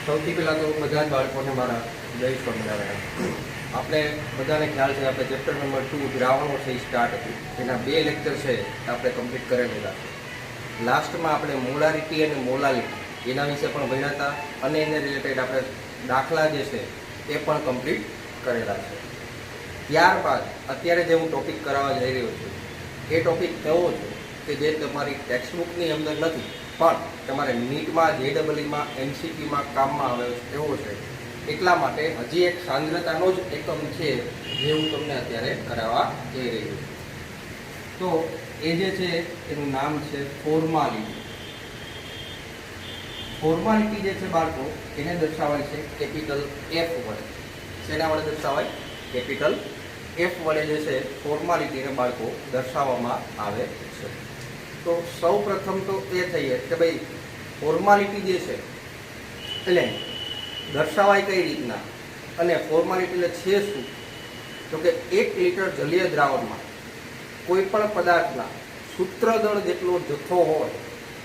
સૌથી પહેલાં તો બધા જ બાળકોને મારા જય સ્વામિનારાયણ. આપણે બધાને ખ્યાલ છે આપણે ચેપ્ટર નંબર 2 દ્રાવણો છે એ સ્ટાર્ટ હતું. એના 2 લેક્ચર છે આપણે કમ્પ્લીટ કરેલા છે. લાસ્ટમાં આપણે મોલારિટી અને મોલાલિટી એના વિશે પણ ભણ્યા હતા અને એને રિલેટેડ આપણે દાખલા જે છે એ પણ કમ્પ્લીટ કરેલા છે. ત્યારબાદ અત્યારે જે હું ટોપિક કરાવવા જઈ રહ્યો છું એ ટોપિક એવો છે કે જે તમારી ટેક્સ્ટબુકની અંદર નથી પણ તમારે નીટમાં JEEમાં MCQમાં કામમાં આવે એવો છે. એટલા માટે હજી એક સાંદ્રતાનો જ એકમ છે જે હું તમને અત્યારે કરાવવા જઈ રહ્યો છું. તો એ જે છે એનું નામ છે ફોર્માલિટી. ફોર્માલિટી જે છે બાળકો એને દર્શાવાય છે કેપિટલ F વડે. શેના વડે દર્શાવાય? કેપિટલ F વડે જે છે ફોર્માલિટીને બાળકો દર્શાવવામાં આવે છે. તો સૌ પ્રથમ તો એ થઈએ કે ભાઈ ફોર્માલિટી જે છે એટલે દર્શાવાય કઈ રીતના અને ફોર્માલિટી એટલે છે શું? તો કે 1 લીટર જલીય દ્રાવણમાં કોઈ પણ પદાર્થના સૂત્રદળ જેટલો જથ્થો હોય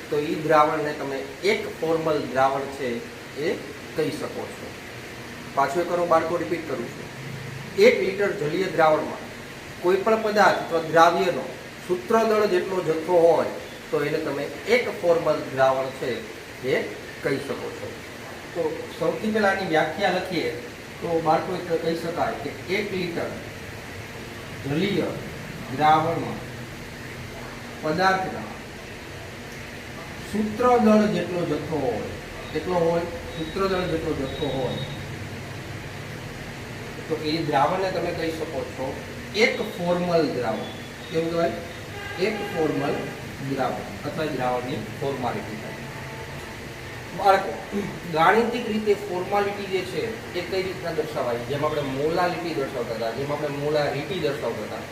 તો એ દ્રાવણને તમે એક ફોર્મલ દ્રાવણ છે એ કહી શકો છો. પાછું એક બાળકો રિપીટ કરું છું. 1 લીટર જલીય દ્રાવણમાં કોઈ પણ પદાર્થ અથવા દ્રાવ્યનો સૂત્રદળ જેટલો જથ્થો હોય તો એને તમે એક ફોર્મલ દ્રાવણ છે એ કહી શકો છો. તો સૌથી પહેલાં આની વ્યાખ્યા લખીએ તો બાળકો કહી શકાય કે 1 લીટર જલીય દ્રાવણમાં પદાર્થના સૂત્રદળ જેટલો જથ્થો હોય, કેટલો હોય? સૂત્રદળ જેટલો જથ્થો હોય તો એ દ્રાવણને તમે કહી શકો છો એક ફોર્મલ દ્રાવણ. કેવું કહેવાય? એક ફોર્મલ દ્રાવણ અથવા દ્રાવણની ફોર્માલિટી થાય. બાળકો ગાણિતિક રીતે ફોર્માલિટી જે છે એ કઈ રીતના દર્શાવાય? જેમ આપણે મોલાલિટી દર્શાવતા હતા, જેમ આપણે મોલારિટી દર્શાવતા હતા,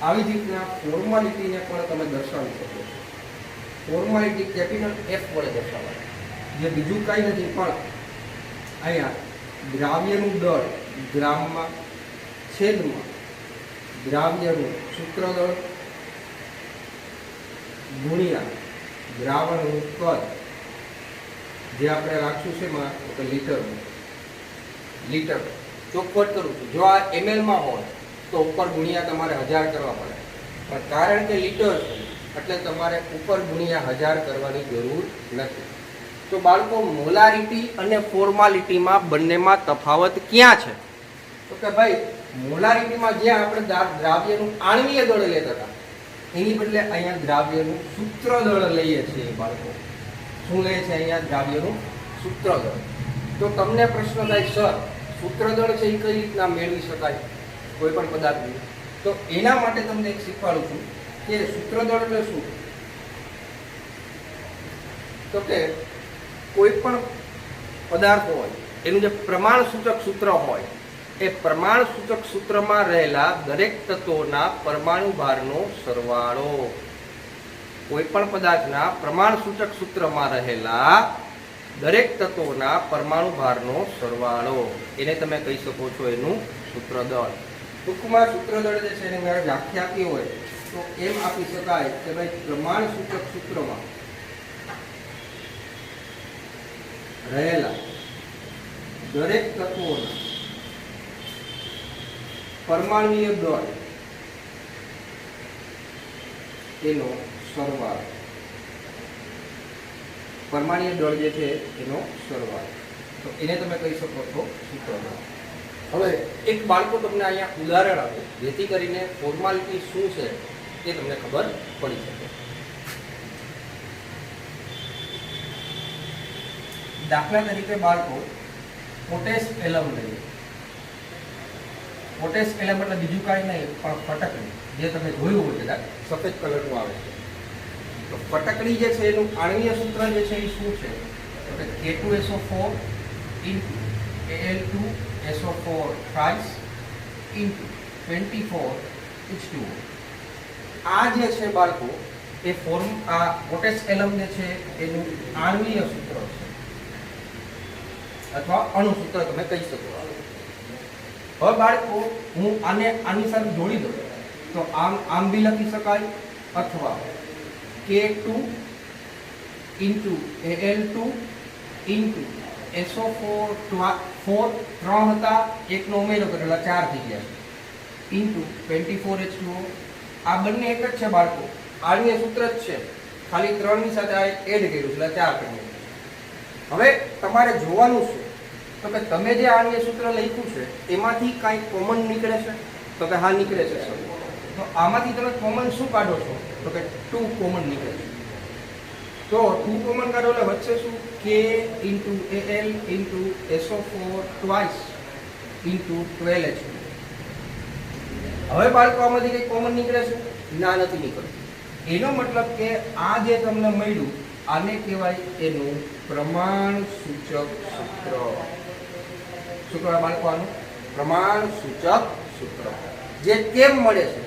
આવી જ રીતના ફોર્માલિટીને પણ તમે દર્શાવી શકો છો. ફોર્માલિટી કેપિટલ F વડે દર્શાવાય, જે બીજું કંઈ નથી પણ અહીંયા દ્રાવ્યનું દળ ગ્રામમાં છેદમાં દ્રાવ્યનું સૂત્રદળ ગુણ્યા દ્રાવણનું કદ, જે આપણે રાખશું છે એમાં તો લીટર ચોખવટ કરું છું. જો આ ml હોય તો ઉપર ગુણ્યા તમારે 1000 કરવા પડે, પણ કારણ કે લીટર છે એટલે તમારે ઉપર ગુણ્યા 1000 કરવાની જરૂર નથી. તો બાળકો મોલારિટી અને ફોર્માલિટીમાં બંનેમાં તફાવત ક્યાં છે? તો કે ભાઈ મોલારિટીમાં જ્યાં આપણે દ્રાવ્યનું આણ્વીય દળ લેતા હતા એની બદલે અહીંયા દ્રાવ્યનું સૂત્રદળ લઈએ છીએ. બાળકો શું લે છે? અહીંયા દ્રાવ્યનું સૂત્રદળ. તો તમને પ્રશ્ન થાય સર સૂત્રદળ છે એ કઈ રીતના મેળવી શકાય કોઈ પણ પદાર્થની? તો એના માટે તમને એક શીખવાડું છું કે સૂત્રદળ એટલે શું. તો કે કોઈ પણ પદાર્થ હોય એનું જે પ્રમાણસૂચક સૂત્ર હોય એ પ્રમાણસૂચક સૂત્રમાં રહેલા દરેક તત્વોના પરમાણુ ભારનો સરવાળો. કોઈ પણ પદાર્થના પ્રમાણસૂચક સૂત્રમાં રહેલા દરેક તત્વોના પરમાણુ ભારનો સરવાળો, એને તમે કહી શકો છો એનું સૂત્રદળ. ટૂંકમાં સૂત્રદળ જે છે એને મારે વ્યાખ્યા આપી હોય તો એમ આપી શકાય કે ભાઈ પ્રમાણસૂચક સૂત્રમાં રહેલા દરેક તત્વોના પરમાણુય દળ એનો સરવાળો. પરમાણુય દળ જે છે એનો સરવાળો, તો એને તમે કહી શકો છો સૂત્રદળ. હવે એક બાળકો તમને અહીંયા ઉદાહરણ આપે જેથી કરીને ફોર્માલિટી શું છે એ તમને ખબર પડી શકે. દાખલા તરીકે બાળકો પોટેશ એલમ લઈએ. પોટેશ એલમ એટલે બીજું કાંઈ નહીં પણ ફટકડી, જે તમે જોયું હોય કદાચ સફેદ કલરનું આવે છે. તો ફટકડી જે છે એનું આણ્વીય સૂત્ર જે છે એ શું છે? તો કે K2SO4 into Al2SO4 thrice into 24H2O. આ જે છે બાળકો એ આ પોટેશ એલમ જે છે એનું આણ્વીય સૂત્ર છે અથવા અણુસૂત્ર તમે કહી શકો. હવે બાળકો હું આને આની સાથે જોડી દઉં તો આમ બી લખી શકાય અથવા K2 into Al2 into SO4 3 હતા, એકનો ઉમેરો કર્યો એટલે 4 થઈ ગયા ઇન્ટુ 24H2O. આ બંને એક જ છે બાળકો, આણ્વીય સૂત્ર જ છે, ખાલી 3 ની સાથે આ એડ કર્યું એટલે 4 કર્યું. હવે તમારે જોવાનું છે તો કે તમે જે આણ્વીય સૂત્ર લખ્યું છે એમાંથી કાંઈ કોમન નીકળે છે? તો કે હા નીકળે છે સર. તો આમાંથી તમે કોમન શું કાઢો છો? તો કે 2 કોમન નીકળે છે. તો 2 કોમન કાઢો એટલે વચ્ચે શું? K into Al into SO4 twice into 12H2. હવે બાળકો આમાંથી કંઈ કોમન નીકળે છે? ના, નથી નીકળતું. એનો મતલબ કે આ જે તમને મળ્યું આને કહેવાય એનું પ્રમાણ સૂચક સૂત્ર. શું કહેવાય બાળકો આનું? પ્રમાણ સૂચક સૂત્ર. જે કેમ મળે છે?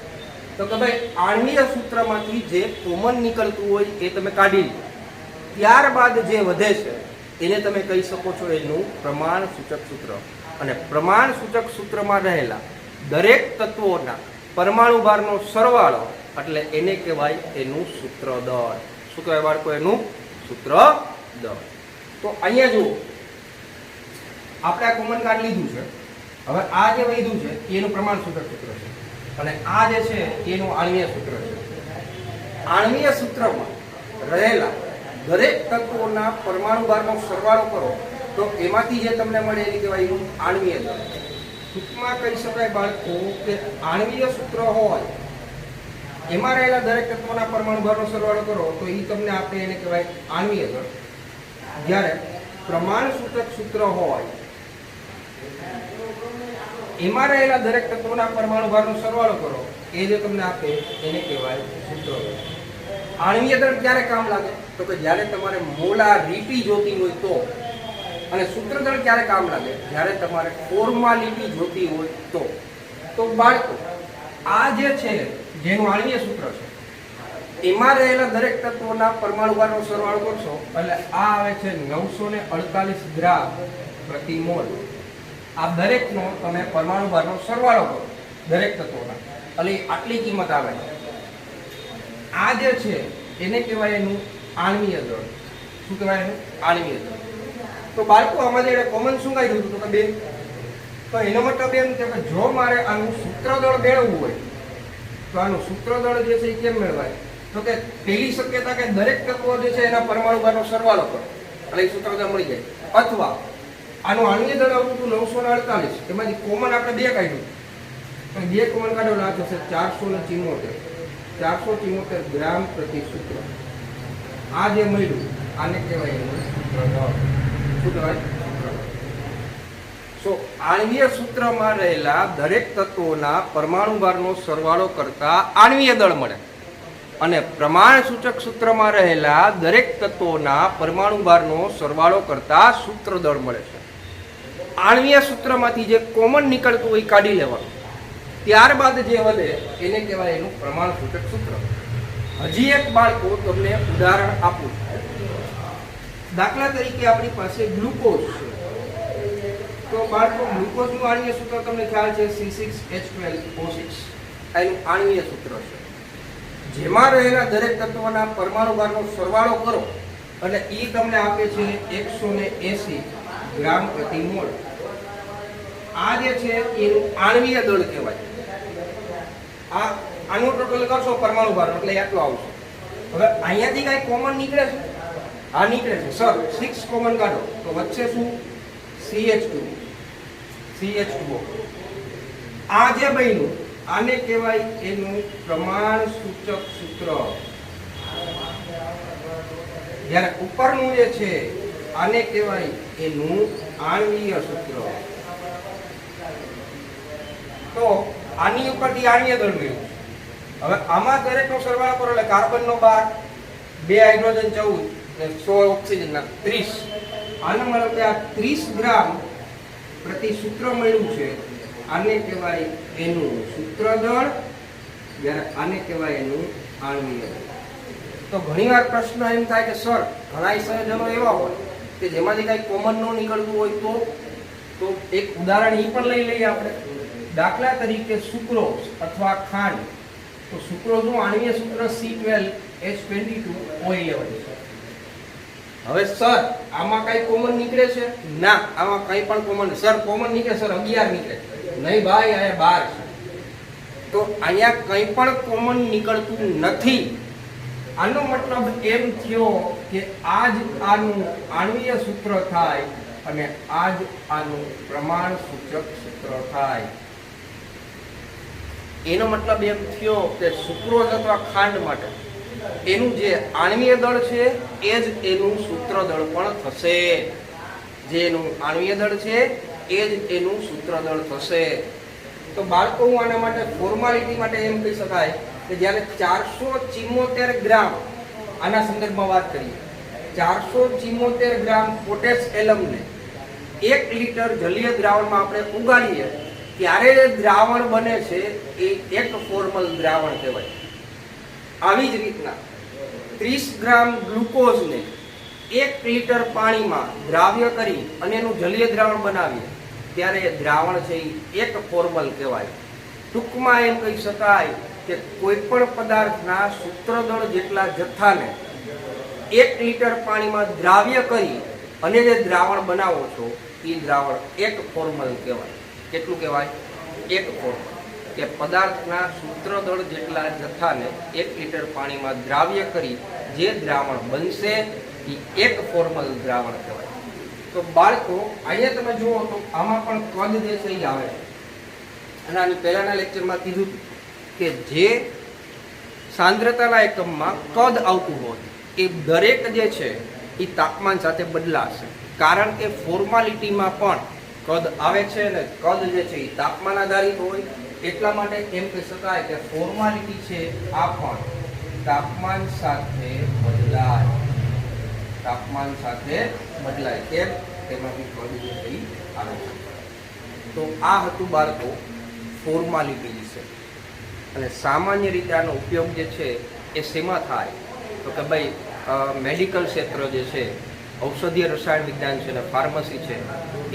તો કે ભાઈ આણ્વીય સૂત્રમાંથી જે કોમન નીકળતું હોય એ તમે કાઢી લો, ત્યારબાદ જે વધે છે એને તમે કહી શકો છો એનું પ્રમાણ સૂચક સૂત્ર. અને પ્રમાણ સૂચક સૂત્રમાં રહેલા દરેક તત્વોના પરમાણુ ભારનો સરવાળો એટલે એને કહેવાય એનું સૂત્ર દળ. શું કહેવાય બાળકો? એનું સૂત્ર દળ. તો અહીંયા જુઓ, આપણે આ કોમન કાર્ડ લીધું છે. હવે આ જે વધ્યું છે એનું પ્રમાણ સૂચક સૂત્ર છે અને આ જે છે એનું આણ્વીય સૂત્ર છે. આણ્વીય સૂત્રમાં રહેલા દરેક તત્વોના પરમાણુ ભારનો સરવાળો કરો તો એમાંથી જે તમને મળે એને કહેવાય એનું આણ્વીય દળ. ટૂંકમાં કહી શકાય બાળકો કે આણ્વીય સૂત્ર હોય એમાં રહેલા દરેક તત્વોના પરમાણુ ભારનો સરવાળો કરો તો એ તમને આપે એને કહેવાય આણ્વીય દળ. જ્યારે પ્રમાણ સૂચક સૂત્ર હોય એમાં રહેલા દરેક તત્વોના પરમાણુ ભારનો સરવાળો કરો એ જે તમને આપે એને કહેવાય સૂત્ર દળ. આણ્વીય દળ ક્યારે કામ લાગે? તો કે જ્યારે તમારે મોલારિટી જોતી હોય તો. અને સૂત્ર દળ ક્યારે કામ લાગે? જ્યારે તમારે ફોર્માલિટી જોતી હોય તો. તો બાળકો આ જે છે જેનું આણ્વીય સૂત્ર છે એમાં રહેલા દરેક તત્વોના પરમાણુ ભારનો સરવાળો કરશો એટલે આ આવે છે 948 ગ્રામ પ્રતિ મોલ. આ દરેકનો તમે પરમાણુ ભારનો સરવાળો કરો દરેક તત્વોના એટલે આટલી કિંમત આવે. આ જે છે એને કહેવાય એનું આણ્વીય દળ. શું કહેવાય એનું? આણ્વીય દળ. તો બાળકો આમાં જે કોમન શું કાઢ્યું હતું? તો કે 2. તો એનો મતલબ એમ છે કે જો મારે આનું સૂત્ર દળ મેળવવું હોય તો આનું સૂત્ર દળ જે છે એ કેમ મેળવાય? તો કે પહેલી શક્યતા કે દરેક તત્વો જે છે એના પરમાણુ ભારનો સરવાળો કરો એટલે એ સૂત્ર દળ મળી જાય. અથવા આનું આણ્વીય દળ આવતું હતું 948, એમાંથી કોમન આપણે 2 કાઢ્યું તો 2 કોમન કાઢો આ થશે 474 ગ્રામ પ્રતિ સૂત્ર. આ જે મળ્યું આને કહેવાય એનું સૂત્ર દળ. શું કહેવાય? તો આણ્વીય સૂત્રમાં રહેલા દરેક તત્વોના પરમાણુ ભારનો સરવાળો કરતા આણ્વીય દળ મળે અને પ્રમાણ સૂચક સૂત્રમાં રહેલા દરેક તત્વોના પરમાણુ ભારનો સરવાળો કરતા સૂત્ર દળ મળે છે. આણ્વીય સૂત્રમાંથી જે કોમન નીકળતું હોય કાઢી લેવાનું, ત્યારબાદ જે વધે એને કહેવાય એનું પ્રમાણ સૂચક સૂત્ર. હજી એક બાળકો તમને ઉદાહરણ આપું. દાખલા તરીકે આપણી પાસે ગ્લુકોઝ છે. તો બાળકો ગ્લુકોઝનું આણ્વીય સૂત્ર તમને ખ્યાલ છે C6H12O6. એનું આણ્વીય સૂત્ર છે. જેમાં રહેલા દરેક તત્વના પરમાણુ ભારનો સરવાળો કરો અને એ તમને આપે છે 180 ગ્રામ પ્રતિ મોલ. આ જે છે એનું આણ્વીય દળ કહેવાય. આનું ટોટલ કરશો પરમાણુ ભાર એટલે આટલો આવશે. હવે અહીંયાથી કઈ કોમન નીકળે છે? આ નીકળે છે સર. 6 કોમન કાઢો તો વચ્ચે શું? CH2O. આ જે બન્યું આને કહેવાય એનું પ્રમાણ સૂચક સૂત્ર. જ્યારે ઉપરનું જે છે આને કહેવાય એનું આણ્વીય સૂત્ર. તો આની ઉપરથી આણ્વીય દળ મળ્યું. હવે આમાં દરેકનો સરવાળો કરો એટલે કાર્બનનો 12, 2 હાઇડ્રોજન 14 અને 100 ઓક્સિજનના 30. આનો મતલબ કે આ 30 ગ્રામ પ્રતિ સૂત્ર મળ્યું છે. આને કહેવાય એનું સૂત્ર દળ, જ્યારે આને કહેવાય એનું આણ્વીય દળ. તો ઘણીવાર પ્રશ્ન એમ થાય કે સર ઘણા સંયોજનો એવા હોય કે જેમાંથી કઈ કોમન ન નીકળતું હોય તો એક ઉદાહરણ એ પણ લઈ લઈએ આપણે. દાખલા તરીકે સુક્રોઝ અથવા ખાંડ. તો સુક્રોઝનું આણ્વીય સૂત્ર C12H22O11 છે. હવે સર આમાં કઈ કોમન નીકળે છે? ના, આમાં કઈ પણ કોમન સર કોમન નીકળે સર 11 નીકળે. નહીં ભાઈ, અહીંયા 12 છે. તો અહીંયા કઈ પણ કોમન નીકળતું નથી. આનો મતલબ એમ થયો કે આ જ આનું આણ્વીય સૂત્ર થાય અને આ જ આનું પ્રમાણ સૂચક સૂત્ર થાય. એનો મતલબ એમ થયો કે સુક્રોઝ અથવા ખાંડ માટે એનું જે આણ્વીય દળ છે એ જ એનું સૂત્ર દળ પણ થશે. જે એનું આણ્વીય દળ છે એ જ એનું સૂત્ર દળ થશે. તો બાળકો, હું આના માટે ફોર્માલિટી માટે એમ કહી શકાય કે જ્યારે 474 ગ્રામ, આના સંદર્ભમાં વાત કરીએ, 474 ગ્રામ પોટેશ એલમને 1 લીટર જલીય દ્રાવણમાં આપણે ઉગાડીએ ત્યારે જે દ્રાવણ બને છે એ એક ફોર્મલ દ્રાવણ કહેવાય. આવી જ રીતના 30 ગ્રામ ગ્લુકોઝને 1 લીટર પાણીમાં દ્રાવ્ય કરી અને એનું જલીય દ્રાવણ બનાવીએ ત્યારે એ દ્રાવણ છે એ એક ફોર્મલ કહેવાય. ટૂંકમાં એમ કહી શકાય કે કોઈ પણ પદાર્થના સૂત્રદળ જેટલા જથ્થાને 1 લીટર પાણીમાં દ્રાવ્ય કરી અને જે દ્રાવણ બનાવો છો એ દ્રાવણ એક ફોર્મલ કહેવાય. કેટલું કહેવાય? એક ફોર્મલ. કે પદાર્થના સૂત્રદળ જેટલા જથ્થાને 1 લીટર પાણીમાં દ્રાવ્ય કરી જે દ્રાવણ બનશે એ એક ફોર્મલ દ્રાવણ કહેવાય. તો બાળકો, અહીંયા તમે જુઓ તો આમાં પણ કદ જે છે એ આવે છે. અને આની પહેલાના લેક્ચરમાં કીધું કે જે સાંદ્રતાના એકમમાં કદ આવતું હોય એ દરેક જે છે એ તાપમાન સાથે બદલાશે. કારણ કે ફોર્માલિટીમાં પણ કદ આવે છે ને કદ જે છે એ તાપમાન આધારિત હોય. એટલા માટે એમ કહી શકાય કે ફોર્માલિટી છે આ પણ તાપમાન સાથે બદલાય. તાપમાન સાથે બદલાય. કેમ? તેમાંથી કદ જે છે એ આવે છે. તો આ હતું બાળકો ફોર્માલિટી વિશે. અને સામાન્ય રીતે આનો ઉપયોગ જે છે એ શેમાં થાય? તો કે ભાઈ મેડિકલ ક્ષેત્ર જે છે, ઔષધીય રસાયણ વિજ્ઞાન છે ને ફાર્મસી છે,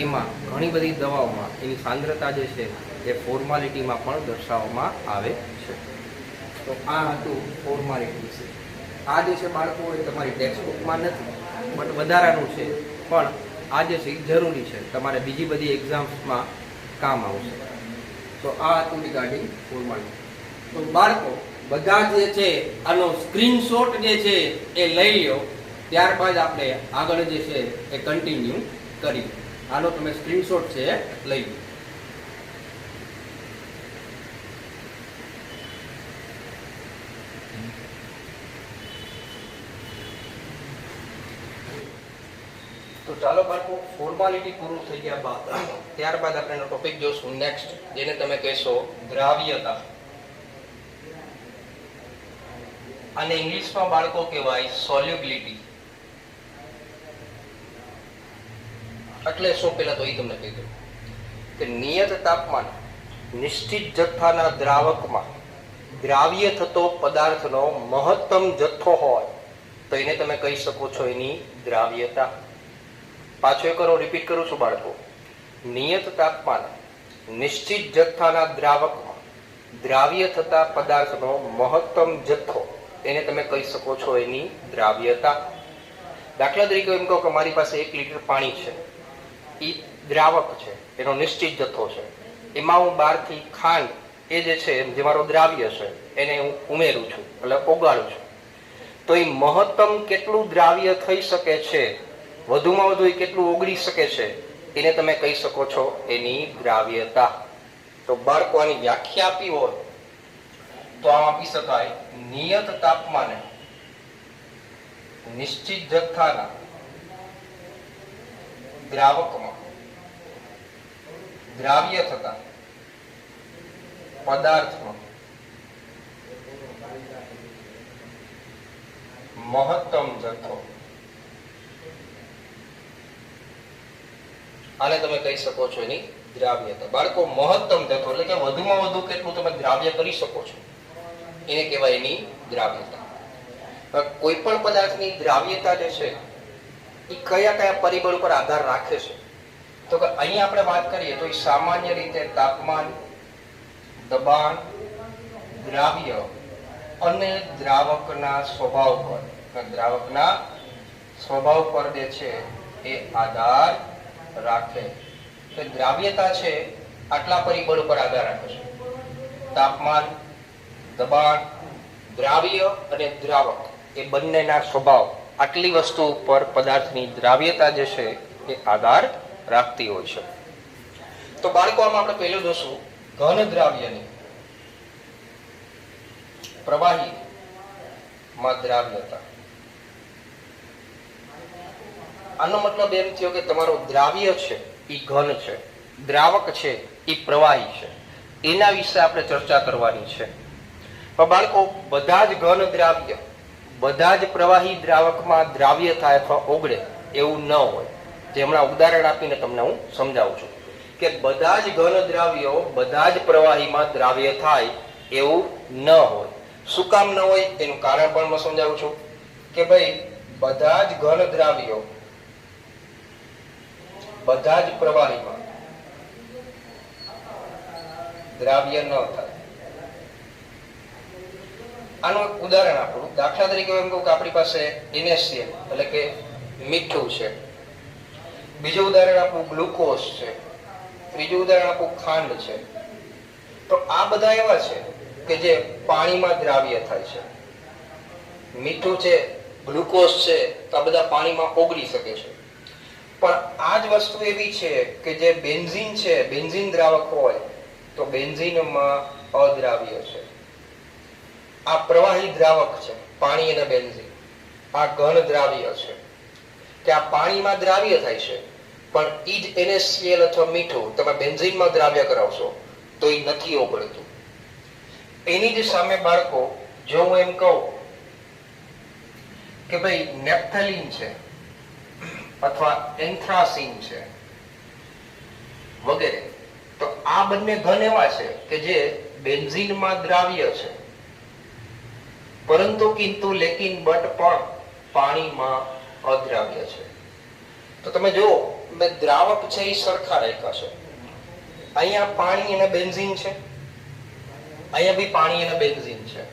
એમાં ઘણી બધી દવાઓમાં એની સાંદ્રતા જે છે એ ફોર્માલિટીમાં પણ દર્શાવવામાં આવે છે. તો આ હતું ફોર્માલિટી વિશે. આ જે છે બાળકો એ તમારી ટેક્સ્ટબુકમાં નથી, બટ વધારાનું છે, પણ આ જે છે એ જરૂરી છે, તમારે બીજી બધી એક્ઝામ્સમાં કામ આવશે. તો આ હતું રિગાર્ડિંગ ફોર્માલિટી. તો બાળકો બધા જે છે આનો સ્ક્રીનશોટ જે છે એ લઈ લો, ત્યારબાદ આપણે આગળ જે છે એ કન્ટિન્યુ કરી. આનો તમે સ્ક્રીનશોટ છે લઈ લો. તો ચાલો બાળકો, ફોર્માલિટી પૂરું થઈ ગયા બાદ ત્યારબાદ આપણે એનો ટોપિક જોશું નેક્સ્ટ, જેને તમે કહેશો દ્રાવ્યતા. અને ઇંગ્લિશમાં બાળકો કહેવાય સોલ્યુબિલિટી. એટલે શું પહેલા તો એ તમને કહી દઉં કે નિયત તાપમાન નિશ્ચિત જથ્થાના દ્રાવકમાં દ્રાવ્ય થતો પદાર્થનો મહત્તમ જથ્થો હોય તો એને તમે કહી શકો છો એની દ્રાવ્યતા. પાછો એક વાર રિપીટ કરું છું બાળકો. નિયત તાપમાન નિશ્ચિત જથ્થાના દ્રાવકમાં દ્રાવ્ય થતા પદાર્થનો મહત્તમ જથ્થો એને તમે કહી શકો છો એની દ્રાવ્યતા. દાખલા તરીકે એમ કહો કે મારી પાસે 1 લીટર પાણી છે, એ દ્રાવક છે, એનો નિશ્ચિત જથ્થો છે. એમાં હું બહારથી ખાંડ એ જે છે જે મારો દ્રાવ્ય છે એને હું ઉમેરું છું, એટલે ઓગાળું છું. તો એ મહત્તમ કેટલું દ્રાવ્ય થઈ શકે છે, વધુમાં વધુ એ કેટલું ઓગળી શકે છે, એને તમે કહી શકો છો એની દ્રાવ્યતા. તો બાળકો આની વ્યાખ્યા આપી હોય તો આમ આપી શકાય: નિયત તાપમાને નિશ્ચિત જથ્થાના દ્રાવકમાં દ્રાવ્ય થતા પદાર્થનો મહત્તમ જથ્થો. આને તમે કહી શકો છો એની દ્રાવ્યતા. બાળકો, મહત્તમ જથ્થો એટલે કે વધુમાં વધુ કેટલું તમે દ્રાવ્ય કરી શકો છો એને કહેવાય એની દ્રાવ્યતા. કોઈ પણ પદાર્થની દ્રાવ્યતા જે છે એ કયા કયા પરિબળ ઉપર આધાર રાખે છે? તો કે અહીં આપણે વાત કરીએ તો એ સામાન્ય રીતે તાપમાન, દબાણ, દ્રાવ્ય અને દ્રાવકના સ્વભાવ પર સ્વભાવ પર જે છે એ આધાર રાખે. તો દ્રાવ્યતા છે આટલા પરિબળો પર આધાર રાખે છે: તાપમાન, દબાણ, દ્રાવ્ય અને દ્રાવક એ બંનેના સ્વભાવ, આટલી વસ્તુ ઉપર પદાર્થની દ્રાવ્યતા જે છે એ આધાર રાખતી હોય છે. તો બાળકો આમાં આપણે પહેલું જોશું ઘન દ્રાવ્યની પ્રવાહીમાં દ્રાવ્યતા. આનો મતલબ એમ થયો કે તમારો દ્રાવ્ય છે એ ઘન છે, દ્રાવક છે એ પ્રવાહી છે. એના વિશે આપણે ચર્ચા કરવાની છે. પણ બાળકો બધા જ ઘન દ્રાવ્ય, બધા જ પ્રવાહી દ્રાવકમાં દ્રાવ્ય થાય અથવા ઓગળે એવું ન હોય. જે હમણાં ઉદાહરણ આપીને તમને હું સમજાવું છું કે બધા જ ઘન દ્રાવ્યો બધા જ પ્રવાહીમાં દ્રાવ્ય થાય એવું ન હોય. શું કામ ન હોય એનું કારણ પણ હું સમજાવું છું કે ભાઈ બધા જ ઘન દ્રાવ્યો બધા જ પ્રવાહીમાં દ્રાવ્ય ન થાય. આનું એક ઉદાહરણ આપું. દાખલા તરીકે એમ કહું કે આપણી પાસે NaCl એટલે કે મીઠું છે. બીજું ઉદાહરણ આપું ગ્લુકોઝ છે. ત્રીજું ઉદાહરણ આપું ખાંડ છે. તો આ બધા એવા છે કે જે પાણીમાં દ્રાવ્ય થાય છે. મીઠું છે, ગ્લુકોઝ છે, તો આ બધા પાણીમાં ઓગળી શકે છે. પણ આ જ વસ્તુ એવી છે કે જે બેન્ઝીન છે, બેન્ઝીન દ્રાવક હોય તો બેન્ઝીનમાં અદ્રાવ્ય છે. આ પ્રવાહી દ્રાવક છે, પાણી અને બેન્ઝીન. આ ઘન દ્રાવ્ય છે કે આ પાણીમાં દ્રાવ્ય થાય છે, પણ ઈ જ NaCl અથવા મીઠું તમે બેન્ઝીનમાં દ્રાવ્ય કરાવશો તો એ નથી ઓગળતું. એની જ સામે બાળકો જો હું એમ કહું કે ભાઈ નેપ્થેલિન છે અથવા એન્થ્રાસીન છે વગેરે, તો આ બંને ઘન એવા છે કે જે બેન્ઝીનમાં દ્રાવ્ય છે, પરંતુ કિંતુ લેકિન બટ પણ પાણીમાં અદ્રાવ્ય છે. તો તમે જુઓ મેં દ્રાવક છે એ સરખા રાખ્યા છે. અહીંયા પાણી અને બેન્ઝીન છે, અહીંયા બી પાણી અને બેન્ઝીન છે.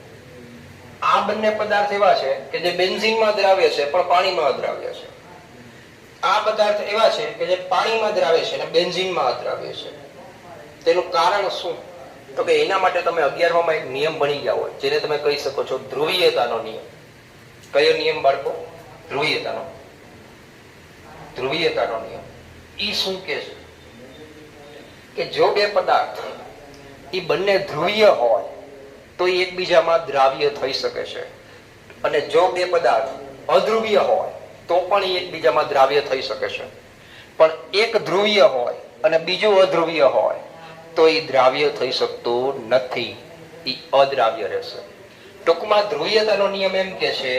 આ બંને પદાર્થ એવા છે કે જે બેન્ઝીનમાં દ્રાવ્ય છે પણ પાણીમાં અદ્રાવ્ય છે. આ પદાર્થ એવા છે કે જે પાણીમાં દ્રાવ્ય છે અને બેન્ઝીનમાં અદ્રાવ્ય છે. તેનું કારણ શું? તો કે એના માટે તમે 11માં એક નિયમ બની ગયા હોય જેને તમે કહી શકો છો ધ્રુવીયતાનો નિયમ. કયો નિયમ બાળકો? ધ્રુવીયતાનો. ધ્રુવીયતાનો નિયમ. ઈ શું કે છે કે જો બે પદાર્થ એ બંને ધ્રુવીય હોય તો એ એકબીજામાં દ્રાવ્ય થઈ શકે છે, અને જો બે પદાર્થ અધ્રુવીય હોય તો પણ એ એકબીજામાં દ્રાવ્ય થઈ શકે છે. પણ એક ધ્રુવીય હોય અને બીજું અધ્રુવીય હોય તો એ દ્રાવ્ય થઈ શકતું નથી, એ અદ્રાવ્ય રહેશે. ટૂંકમાં ધ્રુવીયતાનો નિયમ એમ કે છે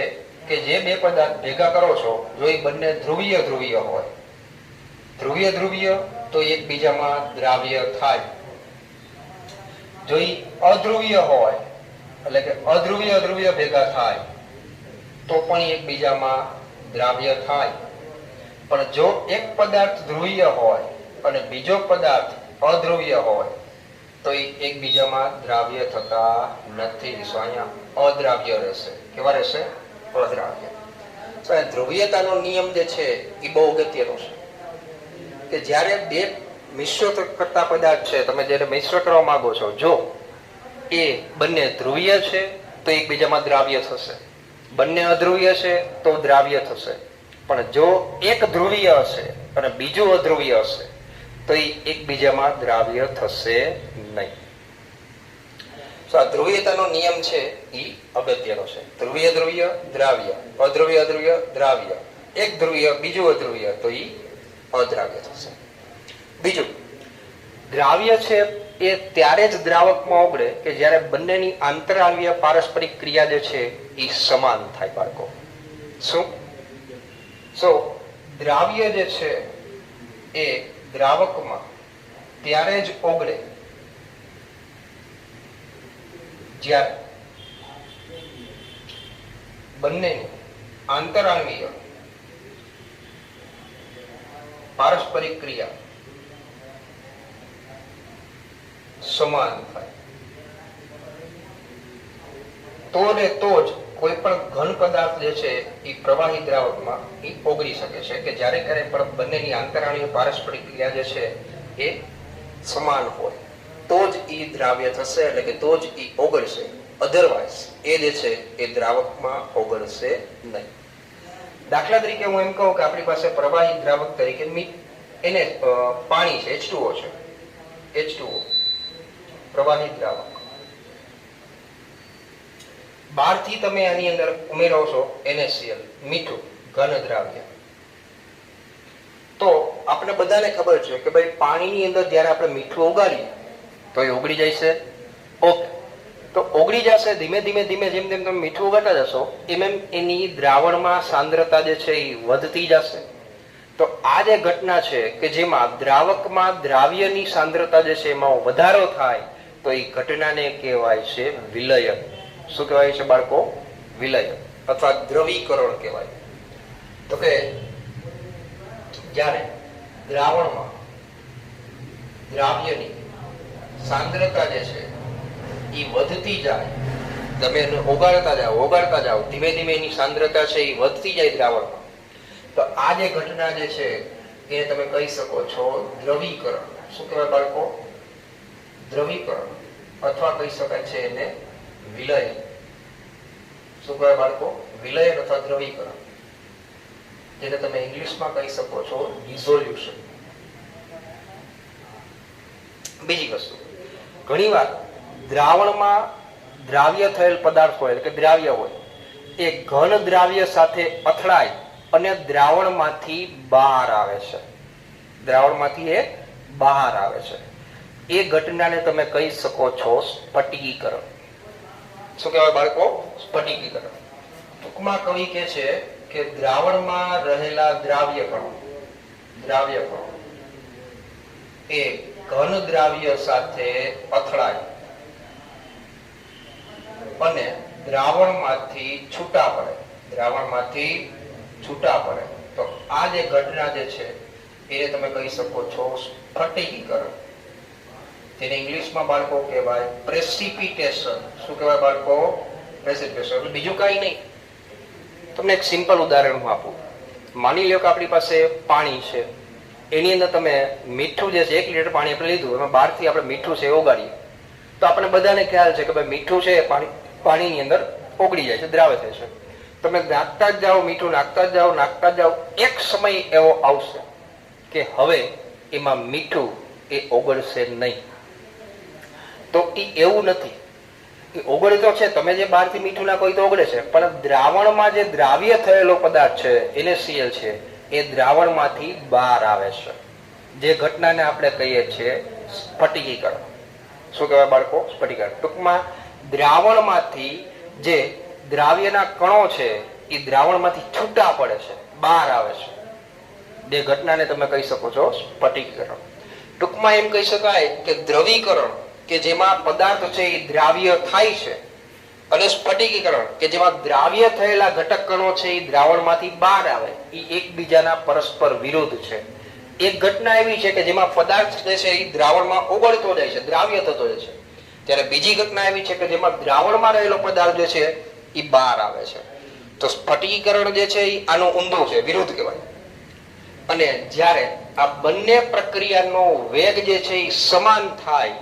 કે જે બે પદાર્થ ભેગા કરો છો જો એ બંને ધ્રુવીય ધ્રુવીય હોય, ધ્રુવીય ધ્રુવીય તો એકબીજામાં દ્રાવ્ય થાય. જો એ અધ્રુવીય હોય એટલે કે અધ્રુવીય અધ્રુવીય ભેગા થાય તો પણ એકબીજામાં દ્રાવ્ય થાય. પણ જો એક પદાર્થ ધ્રુવીય હોય અને બીજો પદાર્થ અધ્રુવીય હોય તો એ એકબીજામાં દ્રાવ્ય થતા નથી. અહીંયા અદ્રાવ્ય રહેશે. કેવા રહેશે? અદ્રાવ્ય. તો આ ધ્રુવીયતાનો નિયમ જે છે એ બહુ અગત્યનો છે કે જ્યારે બે મિશ્ર કરતા પદાર્થ છે, તમે જ્યારે મિશ્ર કરવા માંગો છો, જો એ બંને ધ્રુવીય છે તો એકબીજામાં દ્રાવ્ય થશે, બંને અધ્રુવીય છે તો દ્રાવ્ય થશે. પણ જો એક ધ્રુવીય હશે અને બીજું અધ્રુવીય હશે તો એ એકબીજામાં દ્રાવ્ય થશે નહીં. આ ધ્રુવીયતાનો નિયમ છે એ અગત્યનો છે. ધ્રુવીય ધ્રુવીય દ્રાવ્ય, અધ્રુવીય અધ્રુવીય દ્રાવ્ય, એક ધ્રુવીય બીજું અધ્રુવીય તો એ અદ્રાવ્ય થશે. બીજું, દ્રાવ્ય છે એ ત્યારે જ દ્રાવકમાં ઓગળે કે જ્યારે બંનેની આંતરાવયવ પારસ્પરિક ક્રિયા જે છે એ સમાન થાય. બાળકો શું? દ્રાવ્ય જે છે એ દ્રાવકમાં ત્યારે જ ઓગળે જ્યારે બંનેની આંતરાણવીય પારસ્પરિક ક્રિયા સમાન થાય. તો ને તો જ કોઈ પણ ઘન પદાર્થ જે છે એ પ્રવાહી દ્રાવકમાં એ ઓગળી શકે છે કે જ્યારે ક્યારે પણ બંનેની આંતરાણીય પારસ્પરિક ક્રિયા જે છે એ સમાન હોય તો જ એ દ્રાવ્ય થશે, એટલે કે તો જ એ ઓગળશે. અધરવાઇઝ એ જે છે એ દ્રાવકમાં ઓગળશે નહીં. દાખલા તરીકે હું એમ કહું કે આપણી પાસે પ્રવાહી દ્રાવક તરીકે એને પાણી છે, H2O છે. H2O પ્રવાહી દ્રાવક. બહારથી તમે આની અંદર ઉમેરો છો NaCl, મીઠું, ઘન દ્રાવ્ય. તો આપણે બધાને ખબર છે કે ભાઈ પાણીની અંદર જ્યારે આપણે મીઠું ઓગાળીએ તો એ ઓગળી જાય છે. ઓકે, તો ઓગળી જશે. ધીમે ધીમે ધીમે જેમ જેમ તમે મીઠું ઓગાળતા જશો એમ એમ એની દ્રાવણમાં સાંદ્રતા જે છે એ વધતી જશે. તો આ જે ઘટના છે કે જેમાં દ્રાવકમાં દ્રાવ્યની સાંદ્રતા જે છે એમાં વધારો થાય તો એ ઘટનાને કહેવાય છે વિલયન. શું કહેવાય છે બાળકો? વિલયન અથવા દ્રવીકરણ કહેવાય. તો કે જ્યારે દ્રાવણમાં દ્રાવ્યની સાંદ્રતા જે છે એ વધતી જાય, તમે એને ઓગાળતા જાઓ ધીમે ધીમે એની સાંદ્રતા છે એ વધતી જાય દ્રાવણમાં, તો આ જે ઘટના જે છે એને તમે કહી શકો છો દ્રવીકરણ. શું કહેવાય બાળકો? દ્રવીકરણ. અથવા કહી શકાય છે એને વિલયન. શું કહેવાય બાળકો? વિલયન અથવા દ્રવીકરણ, જેને તમે ઇંગ્લિશમાં કહી શકો છો ડિઝોલ્યુશન. બીજી વસ્તુ, ઘણીવાર દ્રાવણમાં દ્રાવ્ય થયેલ પદાર્થ હોય, એટલે કે દ્રાવ્ય હોય, એ ઘન દ્રાવ્ય સાથે અથડાય અને દ્રાવણમાંથી બહાર આવે છે. દ્રાવણમાંથી એ બહાર આવે છે. એ ઘટનાને તમે કહી શકો છો સ્ફટિકીકરણ. શું કહેવાય બાળકો? સ્ફટિકીકરણ. ટૂંકમાં કવિ કે છે કે દ્રાવણમાં રહેલા દ્રાવ્ય કણો એ ઘન દ્રાવ્ય સાથે અથડાય અને દ્રાવણમાંથી છૂટા પડે. તો આ જે ઘટના જે છે એને તમે કહી શકો છો સ્ફટિકીકરણ. જેને ઇંગ્લિશમાં બાળકો કહેવાય પ્રેસિપિટેશન. શું કહેવાય બાળકો? પ્રેસિપિટેશન. એટલે બીજું કઈ નહીં. તમને એક સિમ્પલ ઉદાહરણ હું આપું. માની લો કે આપણી પાસે પાણી છે, એની અંદર તમે મીઠું જે છે 1 લીટર પાણી આપણે લીધું, એમાં બહારથી આપણે મીઠું છે ઓગાળીએ તો આપણે બધાને ખ્યાલ છે કે ભાઈ મીઠું છે પાણીની અંદર ઓગળી જાય છે, દ્રાવ્ય થાય છે. તમે નાખતા જ જાઓ, મીઠું નાખતા જ જાઓ, એક સમય એવો આવશે કે હવે એમાં મીઠું એ ઓગળશે નહીં. તો એ એવું નથી, એ ઓગળે તો છે. તમે જે બહારથી મીઠું નાખો તો ઓગળે છે, પણ દ્રાવણમાં જે દ્રાવ્ય થયેલો પદાર્થ છે NaCl છે એ દ્રાવણમાંથી બહાર આવે છે. જે ઘટનાને આપણે કહીએ છીએ સ્ફટિકીકરણ. શું કહેવાય બાળકો? સ્ફટિકીકરણ. ટૂંકમાં દ્રાવણમાંથી જે દ્રાવ્યના કણો છે એ દ્રાવણમાંથી છૂટા પડે છે, બહાર આવે છે. જે ઘટનાને તમે કહી શકો છો સ્ફટિકીકરણ. ટૂંકમાં એમ કહી શકાય કે દ્રવીકરણ કે જેમાં પદાર્થ છે એ દ્રાવ્ય થાય છે, અને સ્ફટિકીકરણ કે જેમાં દ્રાવ્ય થયેલા ઘટક કણો છે એ દ્રાવણમાંથી બહાર આવે, એ એકબીજાના પરસ્પર વિરુદ્ધ છે. એક ઘટના એવી છે કે જેમાં પદાર્થ જે છે એ દ્રાવણમાં ઓગળતો જાય છે, દ્રાવ્ય થતો જાય છે, ત્યારે બીજી ઘટના એવી છે કે જેમાં દ્રાવણમાં રહેલો પદાર્થ જે છે એ બહાર આવે છે. તો સ્ફટિકીકરણ જે છે એ આનો ઊંધો છે, વિરુદ્ધ કહેવાય. અને જ્યારે આ બંને પ્રક્રિયાનો વેગ જે છે એ સમાન થાય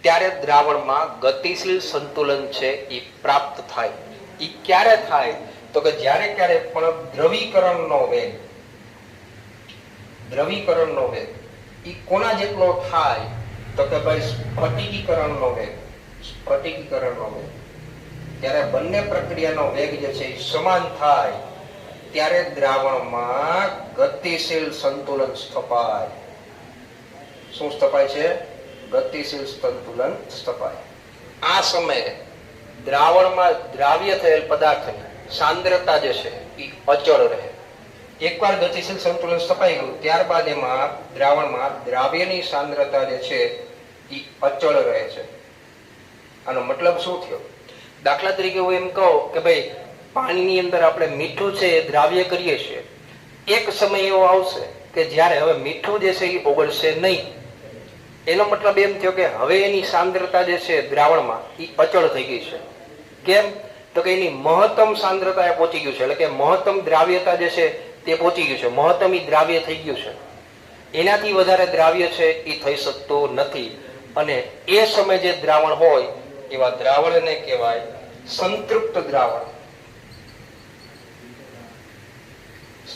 ત્યારે દ્રાવણમાં ગતિશીલ સંતુલન છે એ પ્રાપ્ત થાય. એ ક્યારે થાય? તો કે જ્યારે ક્યારે પણ દ્રવીકરણનો વેગ એ કોના જેટલો થાય? તો કે ભાઈ સ્ફટિકીકરણનો વેગ. ત્યારે બંને પ્રક્રિયાનો વેગ જે છે એ સમાન થાય ત્યારે દ્રાવણમાં ગતિશીલ સંતુલન સ્થપાય. શું સ્થપાય છે? ગતિશીલ સંતુલન સ્થપાય. આ સમયે દ્રાવણમાં દ્રાવ્ય થયેલ પદાર્થની સાંદ્રતા જે છે એ અચળ રહે. એકવાર ગતિશીલ સંતુલન સ્થપાઈ ગયું ત્યારબાદ એમાં દ્રાવણમાં દ્રાવ્યની સાંદ્રતા જે છે એ અચળ રહે છે. આનો મતલબ શું થયો? દાખલા તરીકે હું એમ કહું કે ભાઈ પાણીની અંદર આપણે મીઠું છે એ દ્રાવ્ય કરીએ છીએ. એક સમય એવો આવશે કે જ્યારે હવે મીઠું જે છે એ ઓગળશે નહીં. એનો મતલબ એમ થયો કે હવે એની સાંદ્રતા જે છે દ્રાવણમાં એ અચળ થઈ ગઈ છે. કેમ? તો કે એની મહત્તમ સાંદ્રતા એ પહોંચી ગયું છે, એટલે કે મહત્તમ દ્રાવ્યતા જે છે તે પહોંચી ગયું છે, મહત્તમ ઈ દ્રાવ્ય થઈ ગયું છે. એનાથી વધારે દ્રાવ્ય છે એ થઈ શકતું નથી. અને એ સમયે જે દ્રાવણ હોય એવા દ્રાવણને કહેવાય સંતૃપ્ત દ્રાવણ.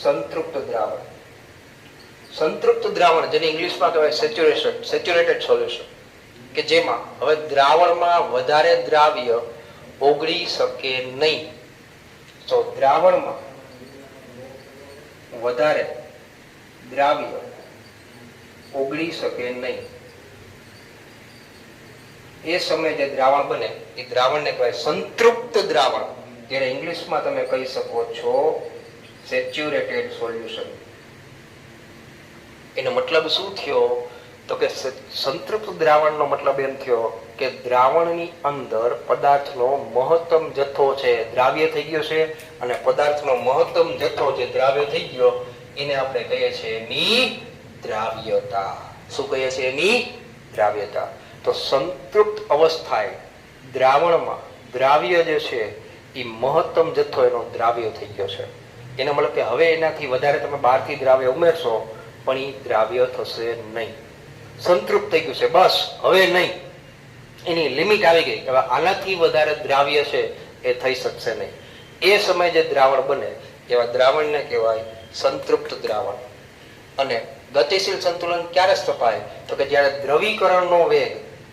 સંતૃપ્ત દ્રાવણ, સંતૃપ્ત દ્રાવણ જેને ઇંગ્લિશમાં કહેવાય સેચ્યુરેટેડ સોલ્યુશન, કે જેમાં હવે દ્રાવણમાં વધારે દ્રાવ્ય ઓગળી શકે નહીં. તો દ્રાવણમાં વધારે દ્રાવ્ય ઓગળી શકે નહીં એ સમયે જે દ્રાવણ બને એ દ્રાવણને કહેવાય સંતૃપ્ત દ્રાવણ, જેને ઇંગ્લિશમાં તમે કહી શકો છો સેચ્યુરેટેડ સોલ્યુશન. એનો મતલબ શું થયો? તો કે સંતૃપ્ત દ્રાવણનો મતલબ એમ થયો કે દ્રાવણની અંદર પદાર્થનો મહત્તમ જથ્થો છે દ્રાવ્ય થઈ ગયો છે, અને પદાર્થનો મહત્તમ જથ્થો જે દ્રાવ્ય થઈ ગયો એને આપણે કહીએ છીએ એની દ્રાવ્યતા. શું કહીએ છીએ? એની દ્રાવ્યતા. તો સંતૃપ્ત અવસ્થાએ દ્રાવણમાં દ્રાવ્ય જે છે એ મહત્તમ જથ્થો એનો દ્રાવ્ય થઈ ગયો છે. એનો મતલબ કે હવે એનાથી વધારે તમે બહારથી દ્રાવ્ય ઉમેરશો પણ એ દ્રાવ્ય થશે નહીં. સંતૃપ્ત થઈ ગયું છે, બસ હવે નહીં, એની લિમિટ આવી ગઈ. હવે આનાથી વધારે દ્રાવ્ય છે એ થઈ શકશે નહીં. એ સમયે જે દ્રાવણ બને એવા દ્રાવણને કહેવાય સંતૃપ્ત દ્રાવણ. અને ગતિશીલ સંતુલન ક્યારે સ્થપાય? તો કે જ્યારે દ્રવીકરણનો વેગ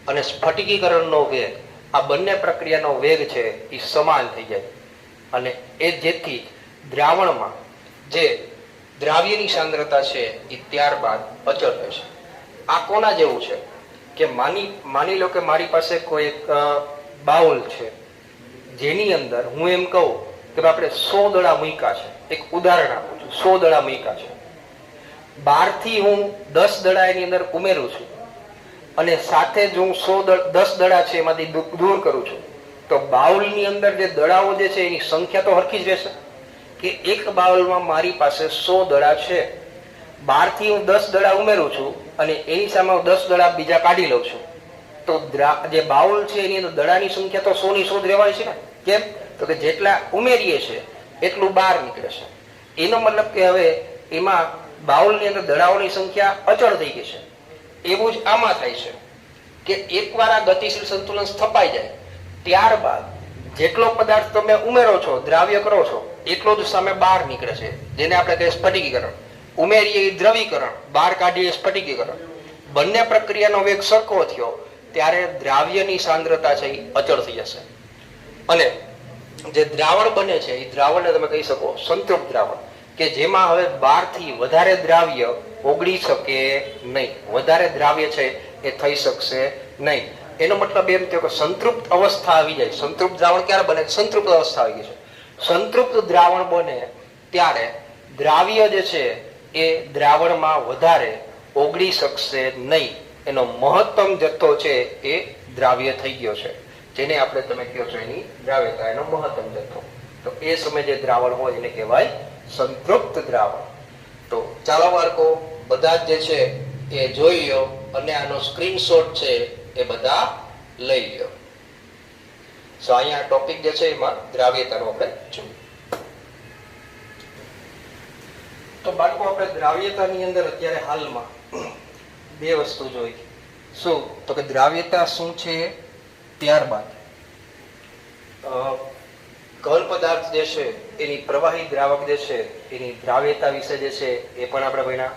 અને સ્ફટિકીકરણનો વેગ, આ બંને પ્રક્રિયાનો વેગ છે એ સમાન થઈ જાય, અને એ જેથી દ્રાવણમાં જે દ્રાવ્યની સાંદ્રતા છે એ ત્યારબાદ અચળ રહેશે. આ કોના જેવું છે કે માની લો કે મારી પાસે કોઈ એક બાઉલ છે જેની અંદર હું એમ કહું કે આપણે 100 દડા મૂક્યા છે. એક ઉદાહરણ આપું છું, 100 દડા મૂક્યા છે. બહારથી હું 10 દડા એની અંદર ઉમેરું છું અને સાથે જ હું 10 દડા છે એમાંથી દૂર કરું છું, તો બાઉલની અંદર જે દડાઓ જે છે એની સંખ્યા તો હરખી જ રહેશે. કે એક બાઉલમાં મારી પાસે 100 દડા છે, બહારથી હું 10 દડા ઉમેરું છું અને એની સામે હું 10 દડા બીજા કાઢી લઉં છું, તો જે બાઉલ છે એની અંદર દડાની સંખ્યા તો 100 ની 100 જ રહેવાની છે ને. કેમ? તો કે જેટલા ઉમેરીએ છે એટલું બહાર નીકળે છે. એનો મતલબ કે હવે એમાં બાઉલની અંદર દડાઓની સંખ્યા અચળ થઈ ગઈ છે. એવું જ આમાં થાય છે કે એકવાર આ ગતિશીલ સંતુલન સ્થપાઈ જાય ત્યારબાદ જેટલો પદાર્થ તમે ઉમેરો છો, દ્રાવ્ય કરો છો, એટલો જ સામે બહાર નીકળે છે, જેને આપણે કહીએ સ્ફટિકીકરણ. ઉમેરીએ દ્રવીકરણ, બહાર કાઢીએ સ્ફટિકીકરણ. બંને પ્રક્રિયાનો વેગ સરખો થયો ત્યારે દ્રાવ્યની સાંદ્રતા છે એ અચળ થઈ જશે, અને જે દ્રાવણ બને છે એ દ્રાવણને તમે કહી શકો સંતૃપ્ત દ્રાવણ, કે જેમાં હવે 12 થી વધારે દ્રાવ્ય ઓગળી શકે નહીં, વધારે દ્રાવ્ય છે એ થઈ શકશે નહીં. એનો મતલબ એમ થયો કે સંતૃપ્ત અવસ્થા આવી જાય. સંતૃપ્ત દ્રાવણ ક્યારે બને? સંતૃપ્ત અવસ્થા આવી ગઈ છે. સંતૃપ્ત દ્રાવણ બને ત્યારે દ્રાવ્ય જે છે એ દ્રાવણમાં વધારે ઓગળી શકશે નહીં. એનો મહત્તમ જથ્થો છે એ દ્રાવ્ય થઈ ગયો છે, જેને આપણે તમે કહો છો એની દ્રાવ્યતા, એનો મહત્તમ જથ્થો. તો એ સમયે જે દ્રાવણ હોય એને કહેવાય સંતૃપ્ત દ્રાવણ. તો ચાલો બાળકો, બધા જ જે છે એ જોઈ લો અને આનો સ્ક્રીનશોટ છે એ બધા લઈ લો. સો અહીંયા ટોપિક જે છે એમાં દ્રાવ્યતાનો આપણે જોઈએ. તો બાળકો, આપણે દ્રાવ્યતાની અંદર અત્યારે હાલમાં બે વસ્તુ જોઈ. શું? તો કે દ્રાવ્યતા શું છે, ત્યારબાદ ઘન પદાર્થ જે છે એની પ્રવાહી દ્રાવક જે છે એની દ્રાવ્યતા વિશે જે છે એ પણ આપણે ભણ્યા.